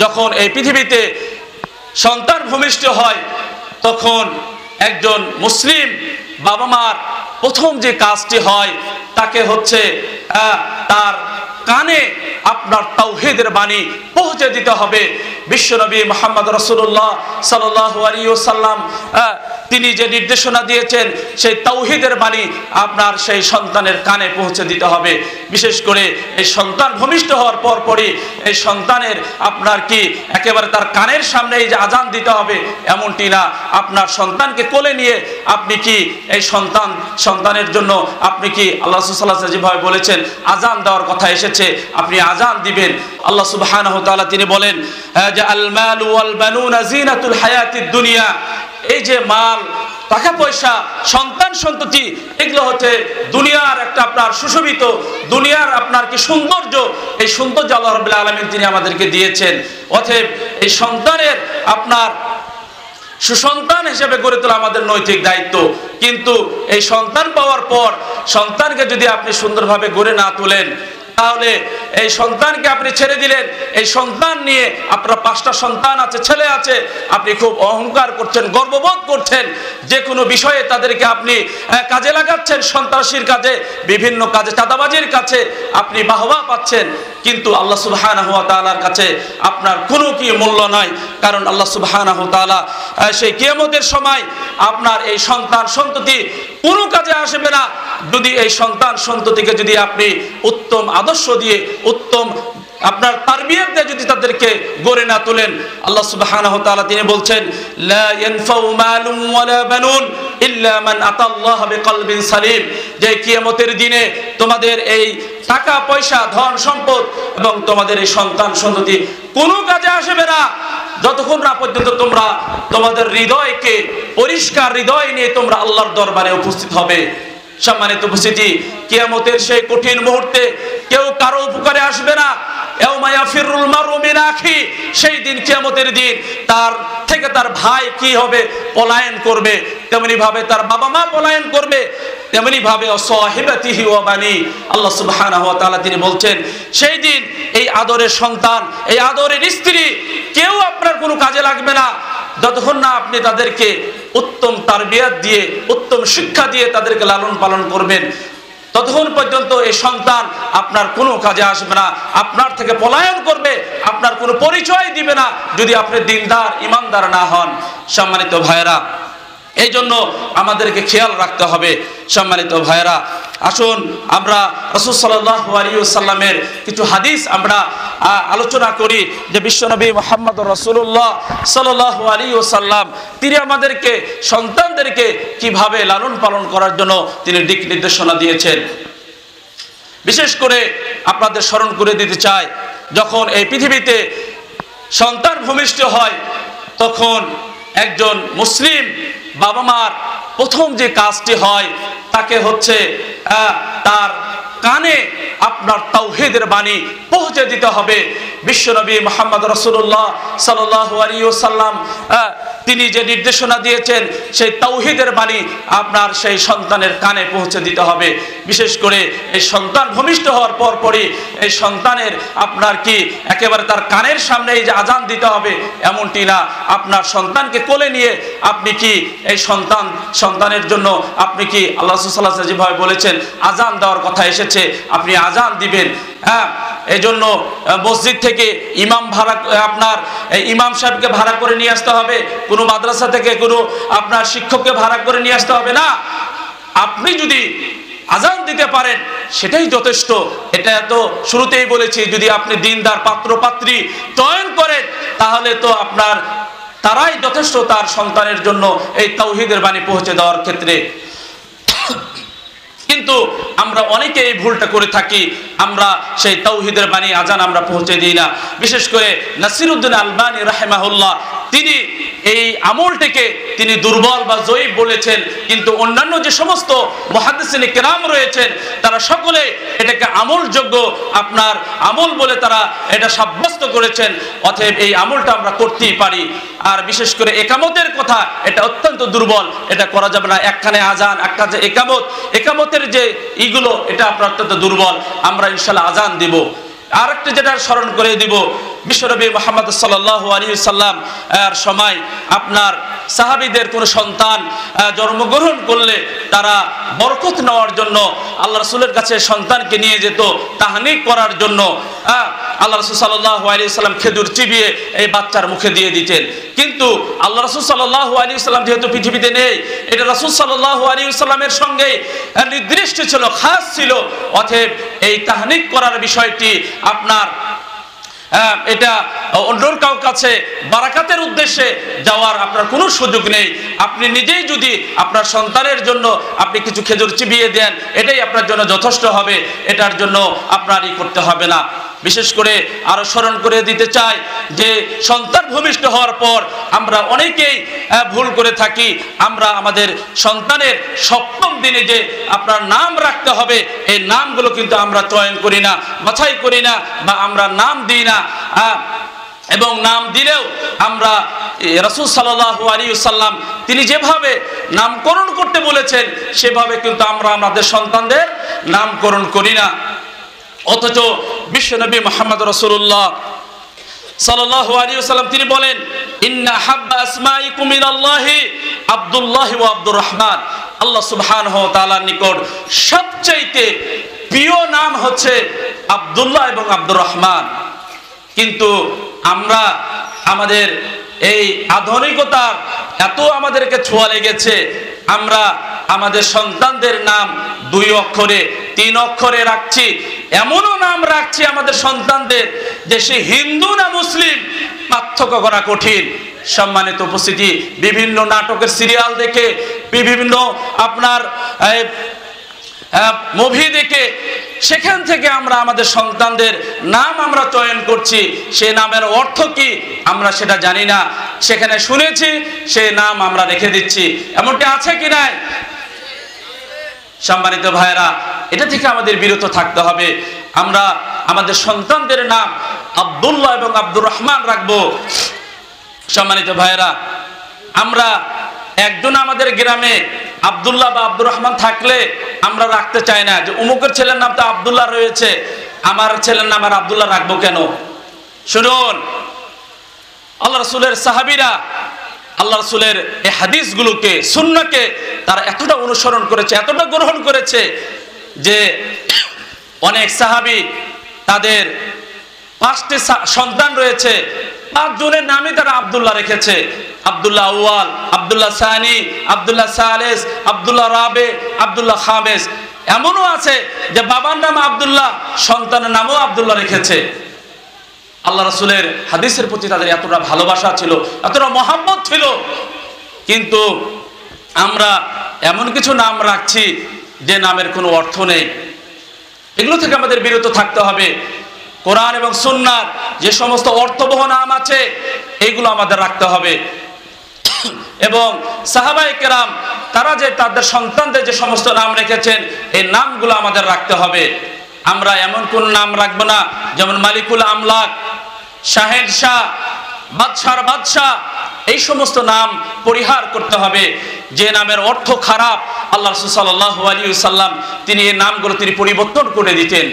যখন এই পৃথিবীতে সন্তান ভূমিষ্ঠ হয় তখন একজন মুসলিম বাবা মার প্রথম যে কাজটি হয় তাকে হচ্ছে তার কানে আপনার তাওহীদের বাণী পৌঁছে দিতে হবে। বিশ্বনবী মুহাম্মদ রাসূলুল্লাহ সাল্লাল্লাহু আলাইহি ওয়াসাল্লাম তিনি যে নির্দেশনা দিয়েছেন সেই তাওহীদের বাণী আপনার সেই সন্তানের কানে পৌঁছে দিতে হবে। বিশেষ করে এই সন্তান ভূমিষ্ঠ হওয়ার পরই এই সন্তানের আপনার কি একেবারে তার কানের সামনে এই যে আজান দিতে হবে এমনটি না, আপনার সন্তানকে কোলে নিয়ে আপনি কি এই সন্তানের জন্য আপনি কি আল্লাহ রাসূল সাল্লাল্লাহু আলাইহি ওয়াসাল্লাম যেভাবে বলেছেন আজান দেওয়ার কথা এসেছে, আপনি আজান দিবেন। আল্লাহ সুবহানাহু ওয়া তাআলা তিনি বলেন যে আল মালু ওয়াল বানুনা জিনাতুল হায়াতিদ দুনিয়া, এই যে মাল টাকা পয়সা সন্তান সন্ততি এগুলো হচ্ছে দুনিয়ার একটা আপনার সুশোভিত দুনিয়ার আপনার কি সৌন্দর্য, এই সৌন্দর্য আল্লাহ রাব্বুল আলামিন তিনি আমাদেরকে দিয়েছেন। অতএব এই সন্তানের আপনার সুসন্তান হিসেবে গড়ে তোলা আমাদের নৈতিক দায়িত্ব। কিন্তু এই সন্তান পাওয়ার পর সন্তানকে যদি আপনি সুন্দরভাবে গড়ে না তোলেন তাহলে এই সন্তানকে আপনি ছেড়ে দিলেন। এই সন্তান নিয়ে আপনার 5টা সন্তান আছে, ছেলে আছে, আপনি খুব অহংকার করছেন, গর্ববোধ করছেন, যে কোনো বিষয়ে তাদেরকে আপনি কাজে লাগাচ্ছেন, সন্ত্রাসীর কাজে, বিভিন্ন কাজে, চাঁদাবাজির কাছে আপনি বাহবা পাচ্ছেন, কিন্তু আল্লাহ সুবহানাহু ওয়া তাআলার কাছে আপনার কোনো কি মূল্য নাই। কারণ আল্লাহ সুবহানাহু ওয়া তাআলা সেই কিয়ামতের সময় আপনার এই সন্তান সন্ততি কোনো কাজে আসবে না যদি এই সন্তান সন্ততিকে যদি আপনি উত্তম আদর্শ দিয়ে উত্তম আপনার তারবিয়ত দিয়ে যদি তাদেরকে গড়ে না তোলেন। আল্লাহ সুবহানাহু ওয়া তাআলা তিনি বলছেন লা ইয়ানফাউ মালুন ওয়ালা বানুন ইল্লা মান আতাল্লাহা বিকলবিন সালিম, যে কিয়ামতের দিনে তোমাদের এই টাকা পয়সা ধন সম্পদ এবং তোমাদের এই সন্তান সন্ততি কোনো কাজে আসবে না যতক্ষণ না পর্যন্ত তোমরা তোমাদের হৃদয়কে পরিষ্কার হৃদয় নিয়ে তোমরা আল্লাহর দরবারে উপস্থিত হবে। সম্মানিত উপস্থিতি, কিয়ামতের সেই কঠিন মুহূর্তে কেউ কারো উপকারে আসবে না। ইয়াউমা ইয়াফিরুল মারউ মিন আখি, সেই দিন কিয়ামতের দিন তার থেকে তার ভাই কি হবে, পলায়ন করবে, তেমনি ভাবে তার বাবা মা পলায়ন করবে, তেমনি ভাবে সাহিবাতিহি ওয়া বানি। আল্লাহ সুবহানাহু ওয়া তাআলা তিনি বলছেন সেই দিন এই আদরের সন্তান, এই আদরের স্ত্রী কেউ আপনার কোনো কাজে লাগবে না যতক্ষণ না আপনি তাদেরকে উত্তম তারবিয়ত দিয়ে উত্তম শিক্ষা দিয়ে তাদেরকে লালন পালন করবেন, ততক্ষণ পর্যন্ত এই সন্তান আপনার কোনো কাজে আসবে না, আপনার থেকে পলায়ন করবে, আপনার কোনো পরিচয় দিবে না যদি আপনি দিনদার ইমানদার না হন। সম্মানিত ভাইয়েরা, এই জন্য আমাদেরকে খেয়াল রাখতে হবে। সম্মানিত ভাইয়েরা, আসুন আমরা রাসূল সাল্লাল্লাহু আলাইহি ওয়াসাল্লামের কিছু হাদিস আমরা আলোচনা করি যে বিশ্বনবী মুহাম্মদ রাসূলুল্লাহ সাল্লাল্লাহু আলাইহি ওয়াসাল্লাম তিনি আমাদেরকে সন্তানদেরকে কিভাবে লালন পালন করার জন্য তিনি দিক নির্দেশনা দিয়েছেন। বিশেষ করে আপনাদের স্মরণ করে দিতে চাই, যখন এই পৃথিবীতে সন্তান ভূমিষ্ঠ হয় তখন একজন মুসলিম বাবা মার প্রথম যে কাজটি হয় তাকে হচ্ছে তার কানে আপনার তাওহীদের বাণী পৌঁছে দিতে হবে। বিশ্বনবী মুহাম্মদ রাসূলুল্লাহ সাল্লাল্লাহু আলাইহি ওয়াসাল্লাম তিনি যে নির্দেশনা দিয়েছেন সেই তাওহীদের বাণী আপনার সেই সন্তানের কানে পৌঁছে দিতে হবে। বিশেষ করে এই সন্তান ভূমিষ্ঠ হওয়ার পরই এই সন্তানের আপনার কি একেবারে তার কানের সামনে এই যে আজান দিতে হবে এমনটি না, আপনার সন্তানকে কোলে নিয়ে আপনি কি এই সন্তানের জন্য আপনি কি আল্লাহ রাসূল সাল্লাল্লাহু আলাইহি ওয়াসাল্লাম যেভাবে বলেছেন আজান দেওয়ার কথা এসেছে, আপনি আজান দিবেন। এই জন্য মসজিদ থেকে আপনার ইমাম সাহেবকে ভাড়া করে নিয়ে আসতে হবে, কোনো মাদ্রাসা থেকে কোনো আপনার শিক্ষককে ভাড়া করে নিয়ে আসতে হবে না। আপনি যদি আজান দিতে পারেন সেটাই যথেষ্ট। এটা তো শুরুতেই বলেছি, যদি আপনি দিনদার পাত্র পাত্রী চয়ন করেন তাহলে তো আপনার তারাই যথেষ্ট তার সন্তানের জন্য এই তাওহীদের বাণী পৌঁছে দেওয়ার ক্ষেত্রে। কিন্তু আমরা অনেকে এই ভুলটা করে থাকি, আমরা সেই তাওহীদের বাণী আজান আমরা পৌঁছে দিই না। বিশেষ করে নাসিরউদ্দিন আলবানী রাহিমাহুল্লাহ তিনি এই আমলটিকে তিনি দুর্বল বা জয়ীফ বলেছেন, কিন্তু অন্যান্য যে সমস্ত মুহাদ্দিসিনে কেরাম রয়েছেন তারা সকলে এটাকে আমলযোগ্য আপনার আমল বলে তারা এটা সাব্যস্ত করেছেন। অতএব এই আমলটা আমরা করতেই পারি। আর বিশেষ করে একামতের কথা, এটা অত্যন্ত দুর্বল, এটা করা যাবে না। এক কানে আজান, এক কানে একামতের যে ইগুলো এটা আপনার অত্যন্ত দুর্বল। আমরা ইনশাআল্লাহ আজান দিব। আর একটা যেটা স্মরণ করে দিব বিশ্বনবী মুহাম্মদ সাল্লাল্লাহু আলাইহি সাল্লাম এর সময় আপনার সাহাবীদের কোন সন্তান জন্মগ্রহণ করলে তারা বরকত নেওয়ার জন্য আল্লাহ রাসূলের কাছে সন্তানকে নিয়ে যেত তাহনিক করার জন্য। আল্লাহ রাসূল সাল্লাল্লাহু আলাইহি সাল্লাম খেজুর চিবিয়ে এই বাচ্চার মুখে দিয়ে দিতেন। কিন্তু আল্লাহ রাসূল সাল্লাল্লাহু আলাইহি সাল্লাম যেহেতু পৃথিবীতে নেই, এটা রাসূল সাল্লাল্লাহু আলাইহি সাল্লামের সঙ্গে নির্দিষ্ট ছিল, খাস ছিল। অতএব এই তাহনিক করার বিষয়টি আপনার এটা অন্যর কারো কাছে বারাকাতের উদ্দেশ্যে যাওয়ার আপনার কোনো সুযোগ নেই। আপনি নিজেই যদি আপনার সন্তানের জন্য আপনি কিছু খেজুর চিবিয়ে দেন, এটাই আপনার জন্য যথেষ্ট হবে, এটার জন্য আপনারই করতে হবে না। বিশেষ করে আরো স্মরণ করে দিতে চাই যে সন্তান ভূমিষ্ঠ হওয়ার পর আমরা অনেকেই ভুল করে থাকি। আমরা আমাদের সন্তানের সপ্তম দিনে যে আপনার নাম রাখতে হবে, এই নামগুলো কিন্তু আমরা চয়ন করি না, বাছাই করি না, বা আমরা নাম দিই না। এবং নাম দিলেও আমরা রাসূল সাল্লাল্লাহু আলাইহি ওয়াসাল্লাম তিনি যেভাবে নামকরণ করতে বলেছেন সেভাবে কিন্তু আমরা আমাদের সন্তানদের নামকরণ করি না। অথচ বিশ্বনবী মুহাম্মদ রাসূলুল্লাহ সাল্লাল্লাহু আলাইহি ওয়াসাল্লাম তিনি বলেন, ইন্না হাব্বা আসমাইকুম মিনাল্লাহি আব্দুল্লাহ ওয়া আব্দুর রহমান। আল্লাহ সুবহানাহু ওয়া তাআলার নিকট সবচেয়ে প্রিয় নাম হচ্ছে আব্দুল্লাহ এবং আব্দুর রহমান। কিন্তু আমরা আমাদের এই আধুনিকতার এত আমাদেরকে ছোঁয়া লেগেছে, আমরা আমাদের সন্তানদের নাম 2 অক্ষরে 3 অক্ষরে রাখছি। এমনও নাম রাখছি আমাদের সন্তানদের যে সে হিন্দু না মুসলিম পার্থক্য করা কঠিন। সম্মানিত উপস্থিতি, বিভিন্ন নাটকের সিরিয়াল দেখে, বিভিন্ন আপনার মুভি দেখে, সেখান থেকে আমরা আমাদের সন্তানদের নাম আমরা চয়ন করছি। সে নামের অর্থ কি আমরা সেটা জানি না, সেখানে শুনেছি সে নাম আমরা রেখে দিচ্ছি। এমনটি আছে কি নাই? সম্মানিত ভাইরা, এটা থেকে আমাদের বিরত থাকতে হবে। আমরা আমাদের সন্তানদের নাম আব্দুল্লাহ এবং আব্দুর রহমান রাখবো। সম্মানিত ভাইরা, আমরা একজন আমাদের গ্রামে আব্দুল্লাহ বা আব্দুর রহমান থাকলে আমরা রাখতে চাই না যে অমুকের ছেলের নাম তো আব্দুল্লাহ রয়েছে, আমার ছেলের নাম আর আব্দুল্লাহ রাখবো কেন? শুনুন, আল্লাহ রাসূলের সাহাবীরা আল্লাহ রাসূলের এই হাদিসগুলোকে, সুন্নাহকে তারা এতটা অনুসরণ করেছে, এতটা গ্রহণ করেছে যে অনেক সাহাবী তাদের 5টি সন্তান রয়েছে, 5 জনের নামই তারা আব্দুল্লাহ রেখেছে। আব্দুল্লাহ আউয়াল, আব্দুল্লাহ সানি, আব্দুল্লাহ সালেস, আব্দুল্লাহ রাবে, আব্দুল্লাহ খামেস। এমনও আছে যে বাবার নাম আব্দুল্লাহ, সন্তানের নামও আব্দুল্লাহ রেখেছে। আল্লাহ রাসূলের হাদিসের প্রতি তাদের এতটা ভালোবাসা ছিল, এতটা মহব্বত ছিল। কিন্তু আমরা এমন কিছু নাম রাখছি যে নামের কোনো অর্থ নেই। এগুলো থেকে আমাদের বিরত থাকতে হবে। কোরআন এবং সুন্নাহর যে সমস্ত অর্থবহ নাম আছে এইগুলো আমাদের রাখতে হবে। এবং সাহাবায়ে কেরাম তারা যে তাদের সন্তানদের যে সমস্ত নাম রেখেছেন এই নামগুলো আমাদের রাখতে হবে। আমরা এমন কোন নাম রাখবো না যেমন মালিকুল আমলাক, শাহেনশাহ, বাদশার বাদশাহ, এই সমস্ত নাম পরিহার করতে হবে। যে নামের অর্থ খারাপ, আল্লাহ রাসূল সাল্লাল্লাহু আলাইহি ওয়াসাল্লাম তিনি এই নামগুলো তিনি পরিবর্তন করে দিতেন।